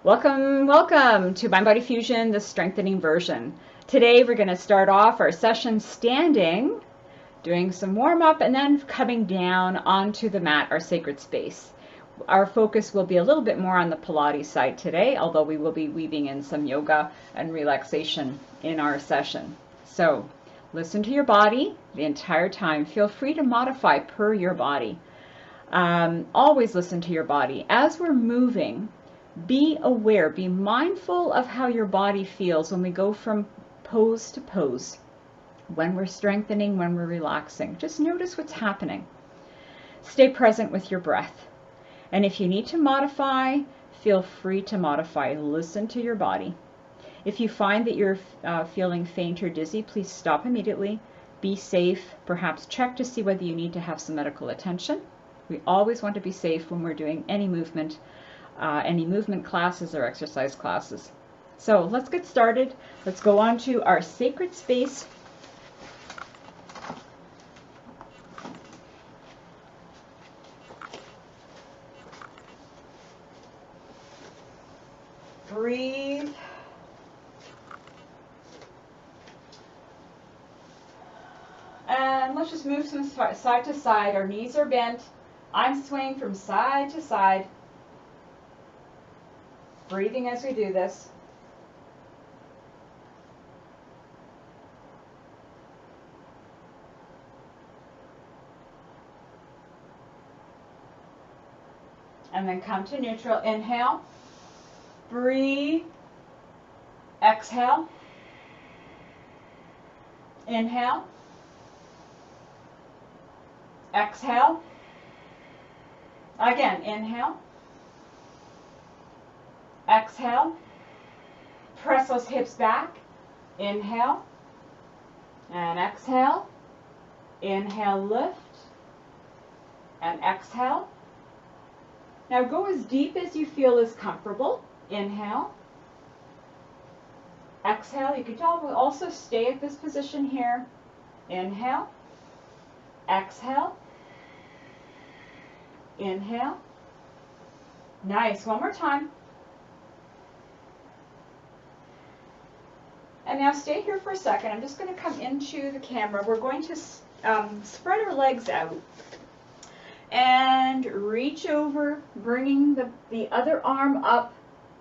Welcome to Mind Body Fusion, the strengthening version. Today we're going to start off our session standing, doing some warm up, and then coming down onto the mat, our sacred space. Our focus will be a little bit more on the Pilates side today, although we will be weaving in some yoga and relaxation in our session. So listen to your body the entire time. Feel free to modify per your body. Always listen to your body. As we're moving, be aware, be mindful of how your body feels when we go from pose to pose, when we're strengthening, when we're relaxing. Just notice what's happening. Stay present with your breath. And if you need to modify, feel free to modify. Listen to your body. If you find that you're feeling faint or dizzy, please stop immediately. Be safe. Perhaps check to see whether you need to have some medical attention. We always want to be safe when we're doing any movement classes or exercise classes. So let's get started. Let's go on to our sacred space. Breathe. And let's just move from side to side. Our knees are bent. I'm swaying from side to side. Breathing as we do this. And then come to neutral. Inhale. Breathe. Exhale. Inhale. Exhale. Again, inhale. Exhale. Press those hips back. Inhale. And exhale. Inhale, lift. And exhale. Now go as deep as you feel is comfortable. Inhale. Exhale. You can also stay at this position here. Inhale. Exhale. Inhale. Nice. One more time. And now stay here for a second. I'm just going to come into the camera. We're going to spread our legs out and reach over, bringing the other arm up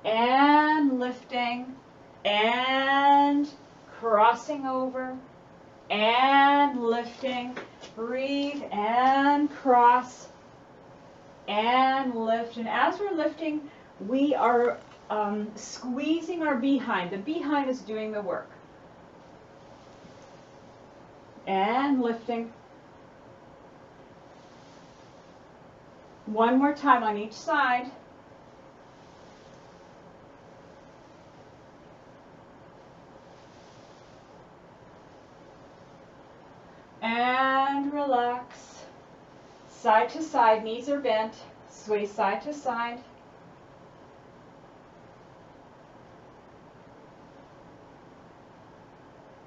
and lifting and crossing over and lifting. Breathe and cross and lift. And as we're lifting, we are squeezing our behind. The behind is doing the work. And lifting. One more time on each side. And relax. Side to side, knees are bent. Sway side to side.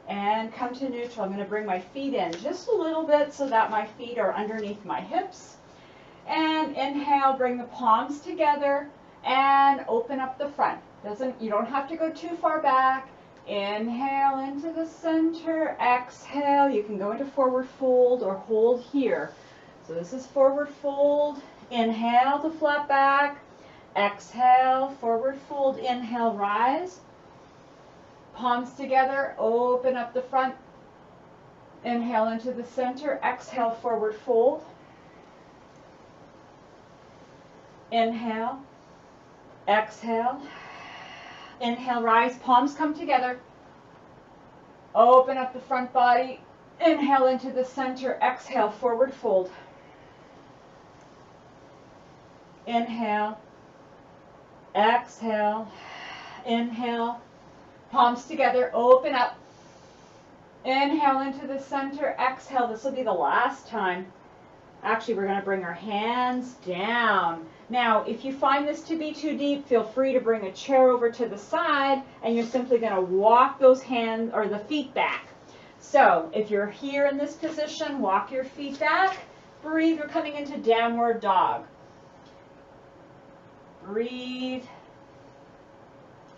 And come to neutral. I'm going to bring my feet in just a little bit so that my feet are underneath my hips. And inhale, bring the palms together and open up the front. You don't have to go too far back. Inhale into the center. Exhale. You can go into forward fold or hold here. So this is forward fold. Inhale to flat back. Exhale, forward fold. Inhale, rise. Palms together, open up the front. Inhale into the center. Exhale, forward fold. Inhale. Exhale. Inhale, rise. Palms come together. Open up the front body. Inhale into the center. Exhale, forward fold. Inhale. Exhale. Inhale. Palms together, open up. Inhale into the center, exhale. This will be the last time. Actually, we're going to bring our hands down. Now, if you find this to be too deep, feel free to bring a chair over to the side, and you're simply going to walk those hands or the feet back. So, if you're here in this position, walk your feet back. Breathe, we're coming into downward dog. Breathe.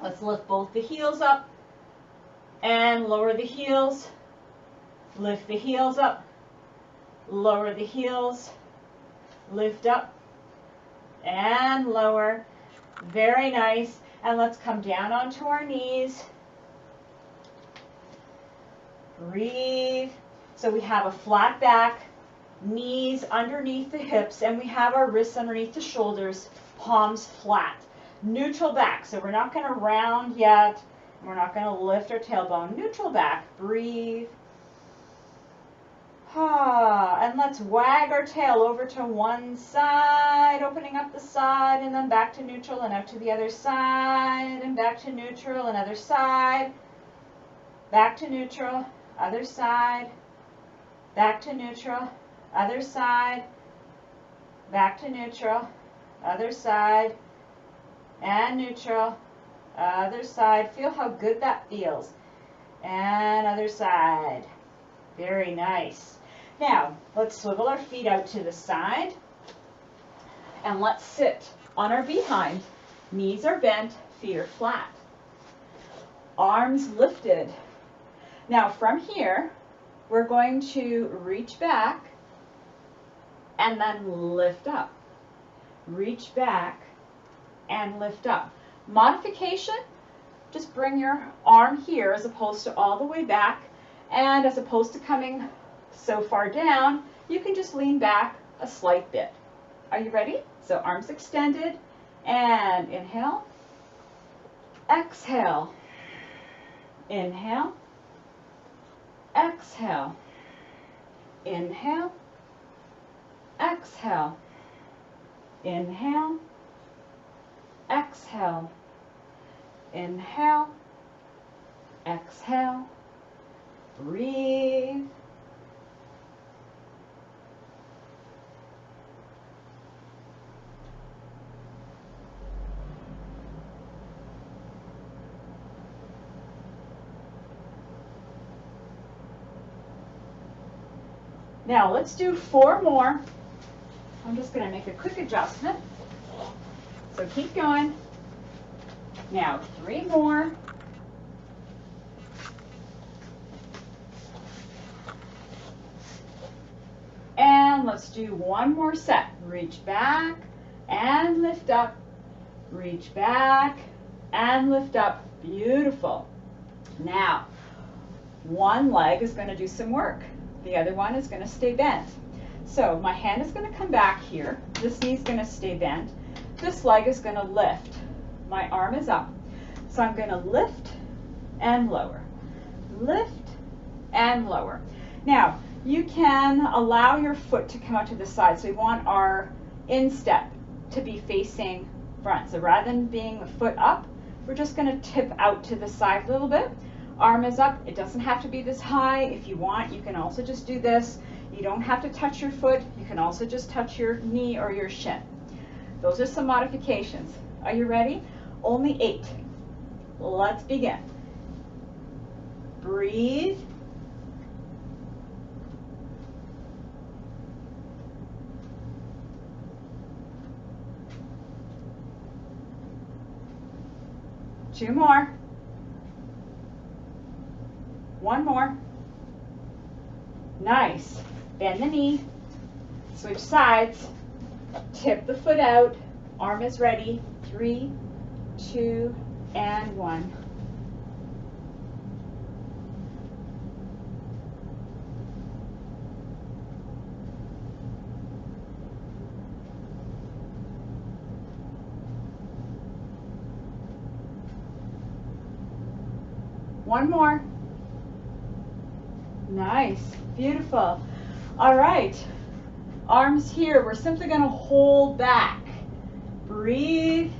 Let's lift both the heels up and lower the heels. Lift the heels up, lower the heels, lift up and lower. Very nice. And let's come down onto our knees. Breathe. So we have a flat back, knees underneath the hips, and we have our wrists underneath the shoulders, palms flat. Neutral back. So we're not going to round yet. We're not going to lift our tailbone. Neutral back. Breathe. And let's wag our tail over to one side, opening up the side, and then back to neutral, and out to the other side, and back to neutral, and other side, back to neutral, other side, back to neutral, other side, back to neutral, other side, and neutral, other side. Feel how good that feels. And other side. Very nice. Now, let's swivel our feet out to the side, and let's sit on our behind. Knees are bent, feet are flat. Arms lifted. Now, from here, we're going to reach back and then lift up. Reach back and lift up. Modification, just bring your arm here as opposed to all the way back, and as opposed to coming so far down, you can just lean back a slight bit. Are you ready? So arms extended, and inhale, exhale, inhale, exhale, inhale, exhale, inhale, exhale, inhale, exhale, breathe. Now let's do 4 more. I'm just going to make a quick adjustment. So keep going. Now 3 more. And let's do 1 more set. Reach back and lift up. Reach back and lift up. Beautiful. Now, one leg is going to do some work. The other one is going to stay bent. So my hand is going to come back here. This knee is going to stay bent. This leg is going to lift. My arm is up. So I'm going to lift and lower. Lift and lower. Now, you can allow your foot to come out to the side. So we want our instep to be facing front. So rather than being a foot up, we're just going to tip out to the side a little bit. Arm is up. It doesn't have to be this high. If you want, you can also just do this. You don't have to touch your foot. You can also just touch your knee or your shin. Those are some modifications. Are you ready? Only 8. Let's begin. Breathe. Two more. 1 more. Nice. Bend the knee. Switch sides. Tip the foot out. Arm is ready. 3, 2, and 1. One more. Nice. Beautiful. All right. Arms here. We're simply going to hold back. Breathe.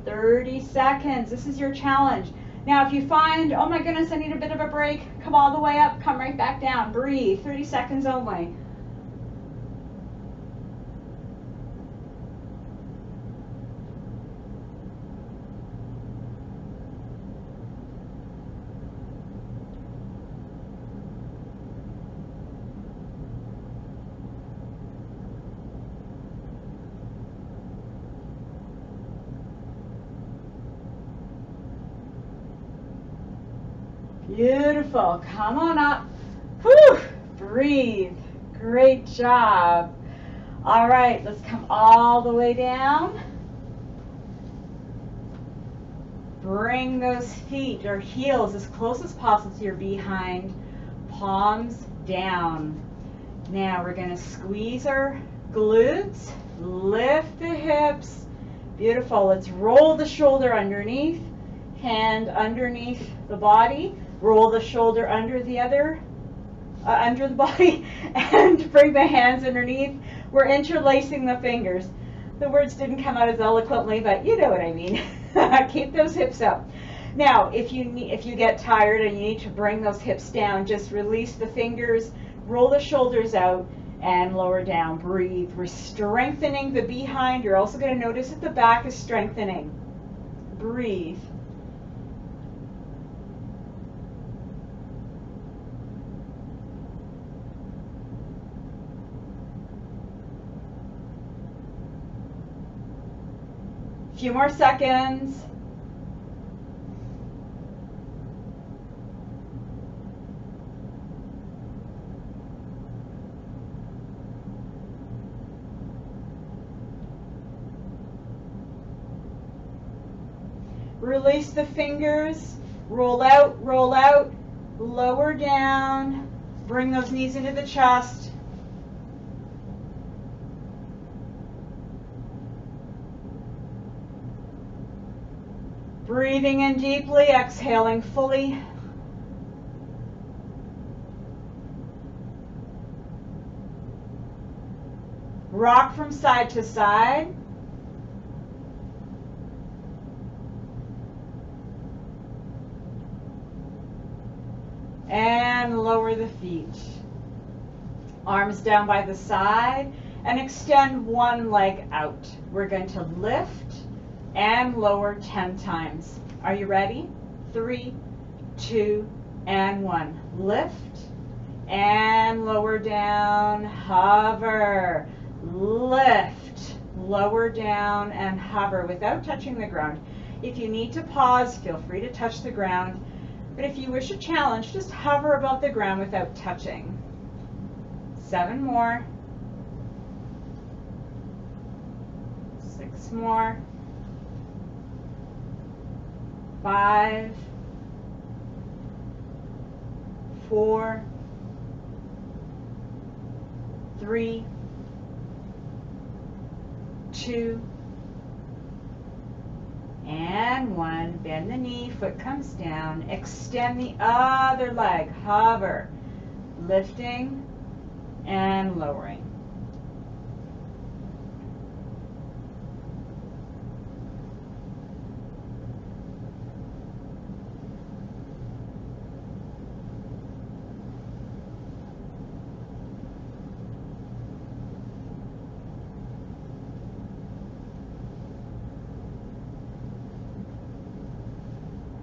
30 seconds. This is your challenge. Now, if you find, oh my goodness, I need a bit of a break, come all the way up, come right back down. Breathe. 30 seconds only. Beautiful. Come on up. Whew. Breathe. Great job. All right, let's come all the way down. Bring those feet or heels as close as possible to your behind, palms down. Now we're going to squeeze our glutes, lift the hips. Beautiful. Let's roll the shoulder underneath, hand underneath the body, roll the shoulder under the other, under the body, and bring the hands underneath. We're interlacing the fingers. The words didn't come out as eloquently, but you know what I mean. Keep those hips up. Now, if you get tired and you need to bring those hips down, just release the fingers, roll the shoulders out, and lower down. Breathe. We're strengthening the behind. You're also going to notice that the back is strengthening. Breathe. Few more seconds. Release the fingers, roll out, lower down, bring those knees into the chest. Breathing in deeply, exhaling fully. Rock from side to side. And lower the feet. Arms down by the side and extend one leg out. We're going to lift and lower 10 times. Are you ready? 3, 2, and 1. Lift and lower down, hover. Lift, lower down, and hover without touching the ground. If you need to pause, feel free to touch the ground. But if you wish a challenge, just hover above the ground without touching. 7 more. 6 more. 5, 4, 3, 2, and 1. Bend the knee, foot comes down. Extend the other leg. Hover, lifting and lowering.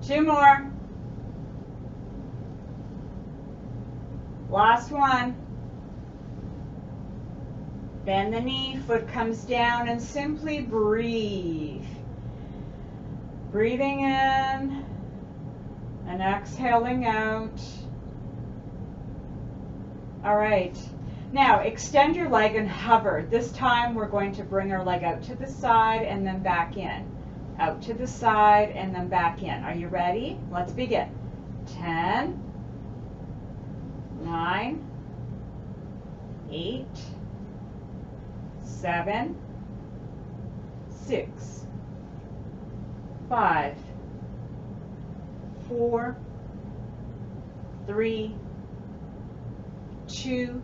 Two more. Last one. Bend the knee, foot comes down, and simply breathe. Breathing in and exhaling out. All right. Now extend your leg and hover. This time we're going to bring our leg out to the side and then back in. Out to the side and then back in. Are you ready? Let's begin. 10, 9, 8, 7, 6, 5, 4, 3, 2,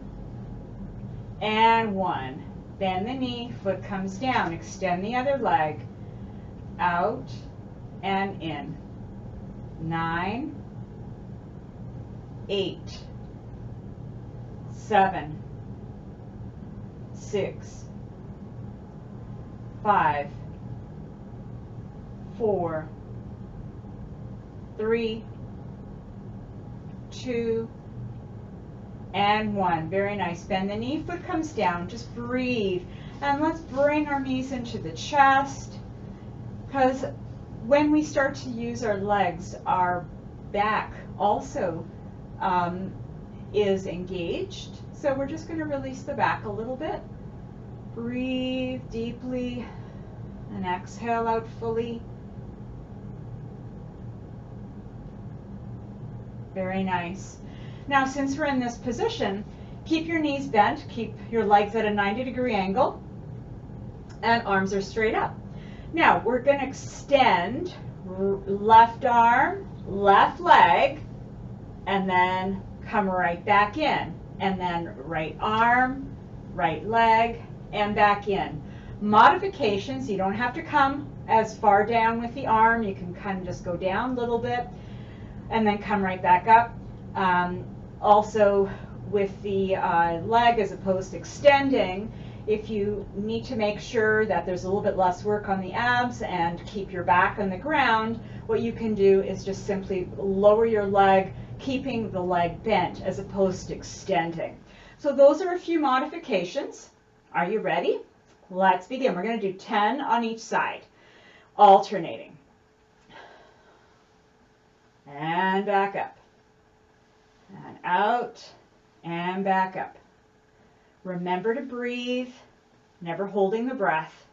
and 1. Bend the knee, foot comes down. Extend the other leg. Out and in. 9, 8, 7, 6, 5, 4, 3, 2, and 1. Very nice. Bend the knee, foot comes down. Just breathe. And let's bring our knees into the chest. Because when we start to use our legs, our back also is engaged. So we're just going to release the back a little bit. Breathe deeply and exhale out fully. Very nice. Now, since we're in this position, keep your knees bent, keep your legs at a 90-degree angle, and arms are straight up. Now, we're going to extend left arm, left leg, and then come right back in. And then right arm, right leg, and back in. Modifications, you don't have to come as far down with the arm. You can kind of just go down a little bit and then come right back up. Also with the leg, as opposed to extending, if you need to make sure that there's a little bit less work on the abs and keep your back on the ground, what you can do is just simply lower your leg, keeping the leg bent as opposed to extending. So those are a few modifications. Are you ready? Let's begin. We're going to do 10 on each side, alternating. And back up. And out. And back up. Remember to breathe, never holding the breath.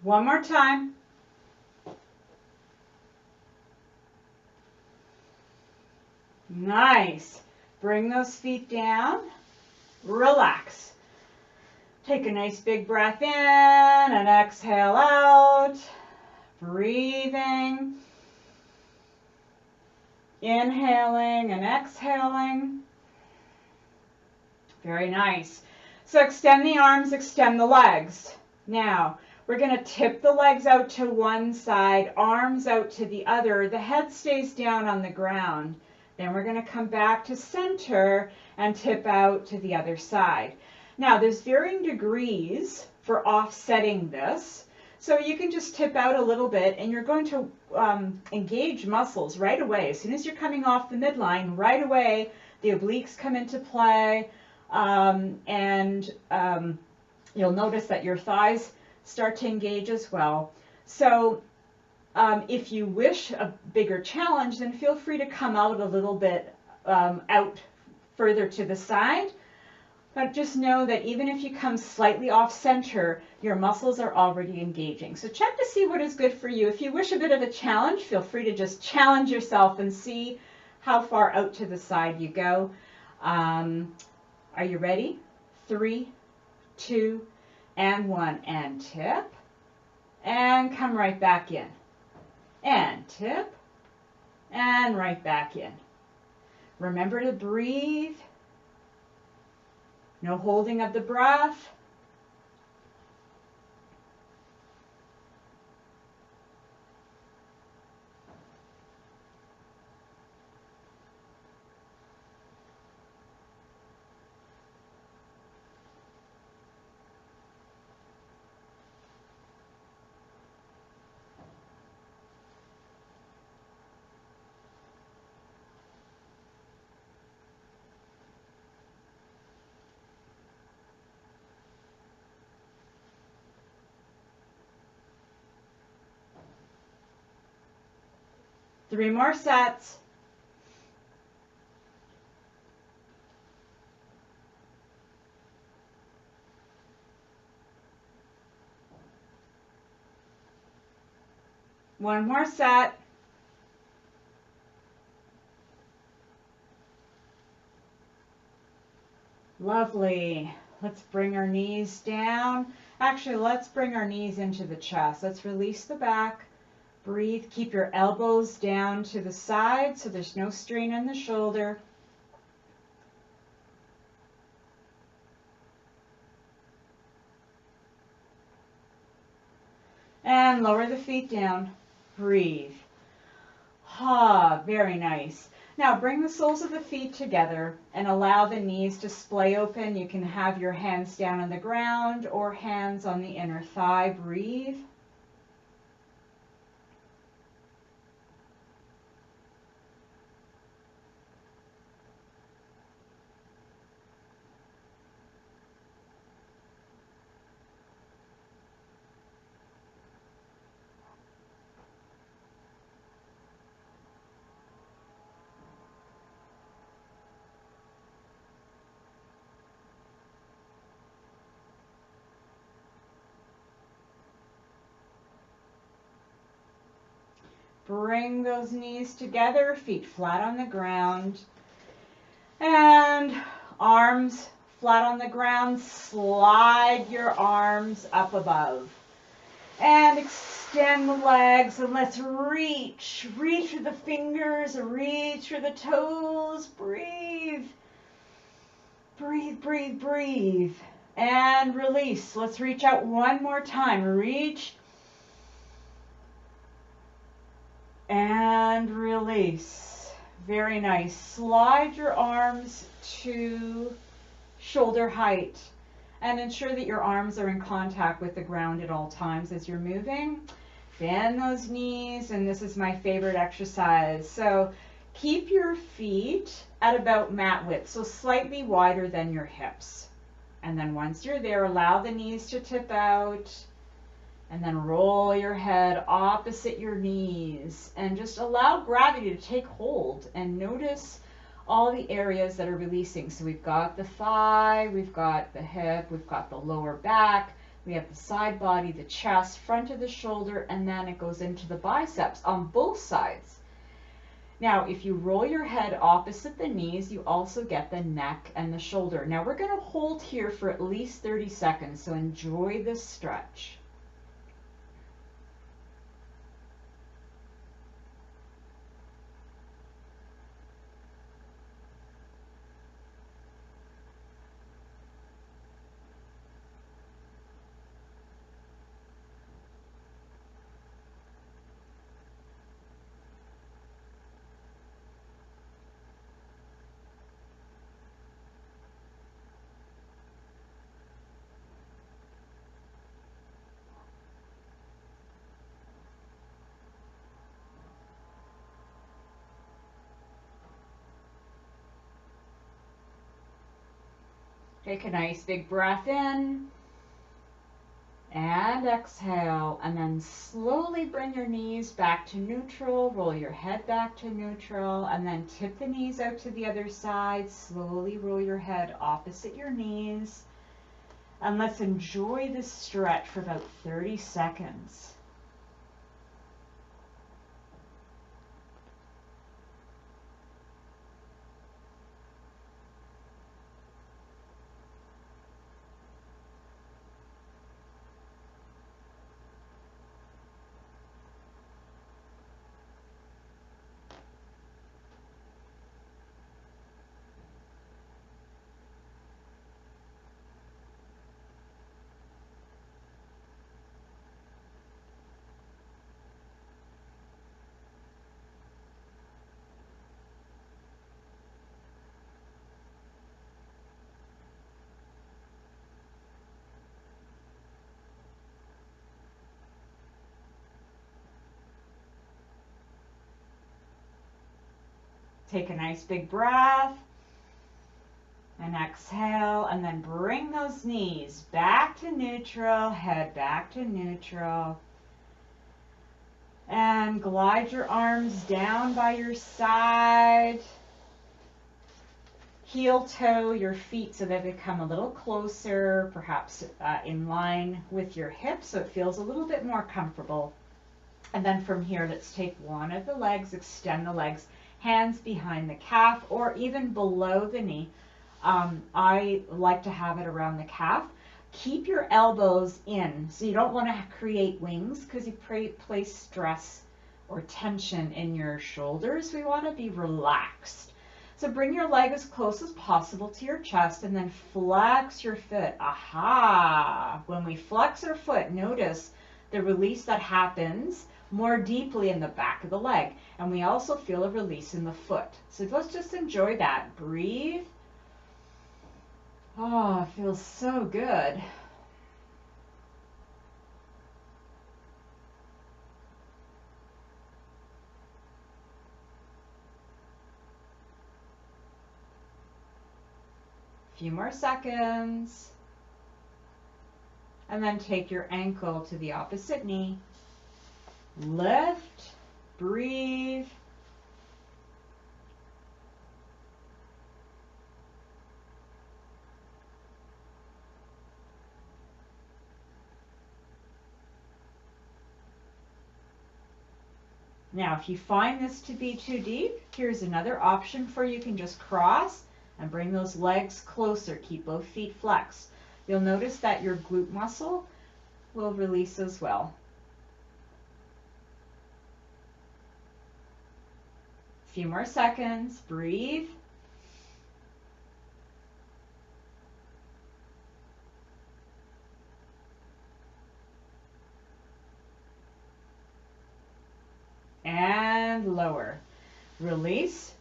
One more time. Nice. Bring those feet down. Relax. Take a nice big breath in and exhale out. Breathing. Inhaling and exhaling. Very nice. So extend the arms, extend the legs. Now, we're going to tip the legs out to one side, arms out to the other. The head stays down on the ground. Then we're going to come back to center and tip out to the other side. Now, there's varying degrees for offsetting this. So you can just tip out a little bit, and you're going to engage muscles right away. As soon as you're coming off the midline, right away, the obliques come into play, you'll notice that your thighs start to engage as well. So if you wish a bigger challenge, then feel free to come out a little bit out further to the side. But just know that even if you come slightly off center, your muscles are already engaging. So check to see what is good for you. If you wish a bit of a challenge, feel free to just challenge yourself and see how far out to the side you go. Are you ready? 3, 2, and 1. And tip. And come right back in. And tip. And right back in. Remember to breathe. No holding of the breath. Three more sets. One more set. Lovely. Let's bring our knees down. Actually, let's bring our knees into the chest. Let's release the back. Breathe. Keep your elbows down to the side so there's no strain in the shoulder. And lower the feet down. Breathe. Ha, very nice. Now bring the soles of the feet together and allow the knees to splay open. You can have your hands down on the ground or hands on the inner thigh. Breathe. Bring those knees together, feet flat on the ground, and arms flat on the ground. Slide your arms up above. And extend the legs, and let's reach. Reach through the fingers, reach through the toes. Breathe. Breathe, breathe, breathe. And release. Let's reach out one more time. Reach. And release. Very nice. Slide your arms to shoulder height and ensure that your arms are in contact with the ground at all times as you're moving. Bend those knees, and this is my favorite exercise. So keep your feet at about mat width, so slightly wider than your hips. And then once you're there, allow the knees to tip out. And then roll your head opposite your knees and just allow gravity to take hold and notice all the areas that are releasing. So we've got the thigh, we've got the hip, we've got the lower back, we have the side body, the chest, front of the shoulder, and then it goes into the biceps on both sides. Now, if you roll your head opposite the knees, you also get the neck and the shoulder. Now we're going to hold here for at least 30 seconds, so enjoy this stretch. Take a nice big breath in and exhale, and then slowly bring your knees back to neutral, roll your head back to neutral, and then tip the knees out to the other side. Slowly roll your head opposite your knees, and let's enjoy this stretch for about 30 seconds. Take a nice big breath and exhale, and then bring those knees back to neutral, head back to neutral, and glide your arms down by your side. Heel toe your feet so they become a little closer, perhaps in line with your hips, so it feels a little bit more comfortable. And then from here, let's take one of the legs, extend the legs, hands behind the calf or even below the knee. I like to have it around the calf. Keep your elbows in. So you don't want to create wings because you place stress or tension in your shoulders. We want to be relaxed. So bring your leg as close as possible to your chest and then flex your foot. Aha! When we flex our foot, notice the release that happens more deeply in the back of the leg. And we also feel a release in the foot. So let's just enjoy that. Breathe. Oh, it feels so good. Few more seconds. And then take your ankle to the opposite knee. Lift, breathe. Now, if you find this to be too deep, here's another option for you. You can just cross and bring those legs closer. Keep both feet flexed. You'll notice that your glute muscle will release as well. A few more seconds. Breathe. And lower. Release.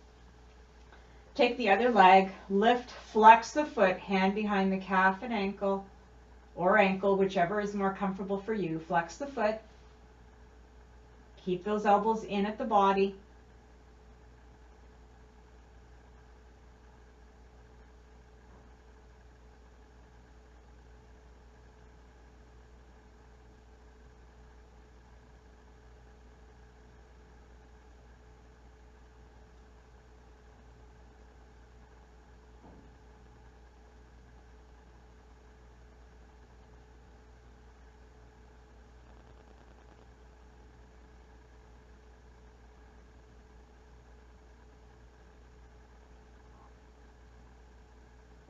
Take the other leg, lift, flex the foot, hand behind the calf and ankle, or ankle, whichever is more comfortable for you. Flex the foot. Keep those elbows in at the body.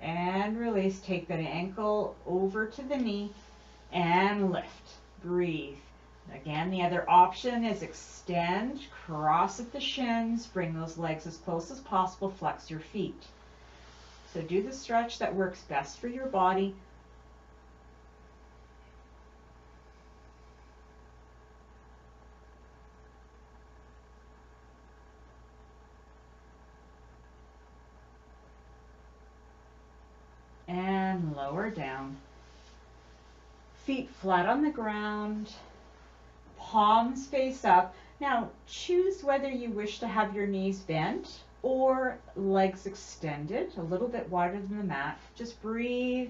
And release. Take the ankle over to the knee and lift. Breathe. Again, the other option is extend, cross at the shins, bring those legs as close as possible, flex your feet. So do the stretch that works best for your body. And lower down. Feet flat on the ground, palms face up. Now choose whether you wish to have your knees bent or legs extended, a little bit wider than the mat. Just breathe.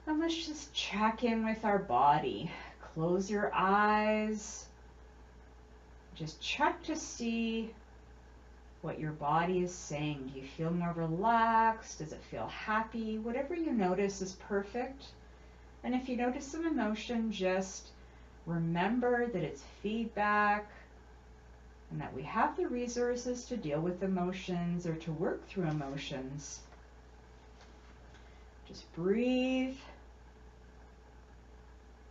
And let's just check in with our body. Close your eyes. Just check to see what your body is saying. Do you feel more relaxed? Does it feel happy? Whatever you notice is perfect. And if you notice some emotion, just remember that it's feedback and that we have the resources to deal with emotions or to work through emotions. Just breathe.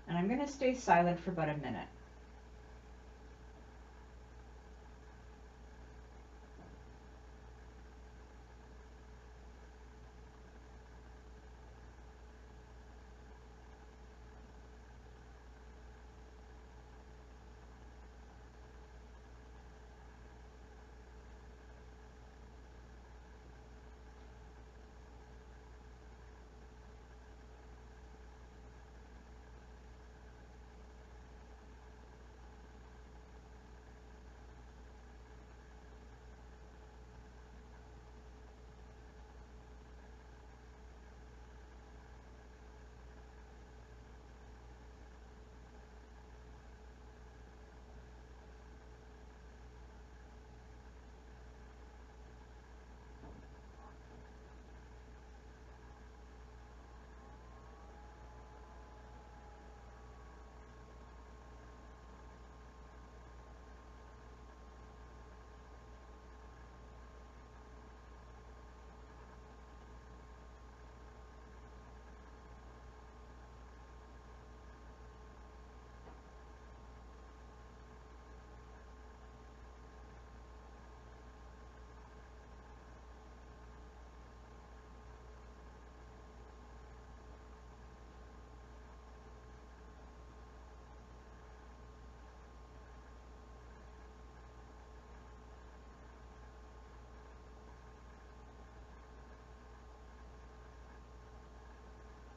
And I'm going to stay silent for about a minute.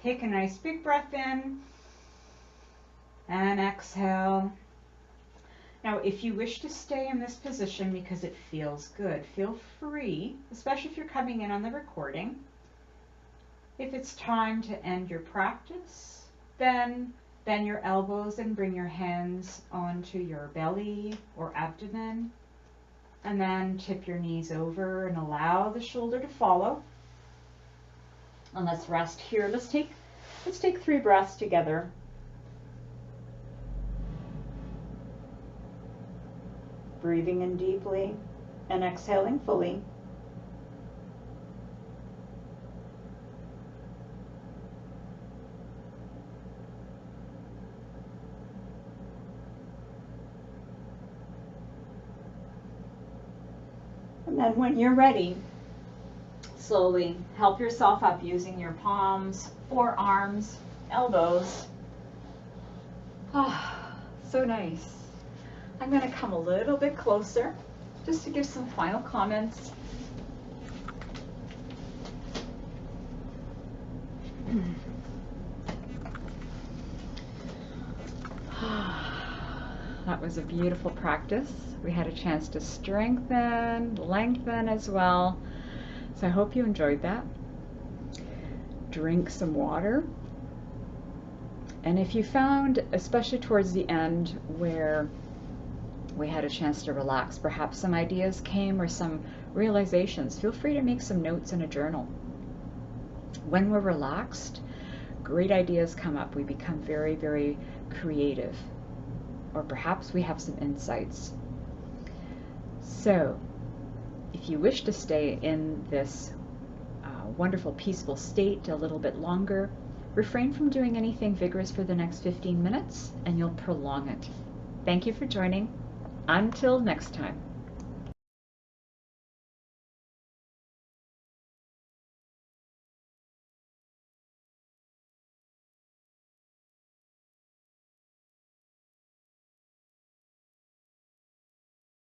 Take a nice big breath in and exhale. Now, if you wish to stay in this position because it feels good, feel free, especially if you're coming in on the recording. If it's time to end your practice, then bend your elbows and bring your hands onto your belly or abdomen, and then tip your knees over and allow the shoulder to follow. And let's rest here. Let's take 3 breaths together. Breathing in deeply and exhaling fully. And then when you're ready, slowly help yourself up using your palms, forearms, elbows. Ah, so nice. I'm going to come a little bit closer just to give some final comments. That was a beautiful practice. We had a chance to strengthen, lengthen as well. So I hope you enjoyed that. Drink some water. And if you found, especially towards the end where we had a chance to relax, perhaps some ideas came or some realizations, feel free to make some notes in a journal. When we're relaxed, great ideas come up. We become very, very creative. Or perhaps we have some insights. So, if you wish to stay in this wonderful, peaceful state a little bit longer, refrain from doing anything vigorous for the next 15 minutes, and you'll prolong it. Thank you for joining. Until next time.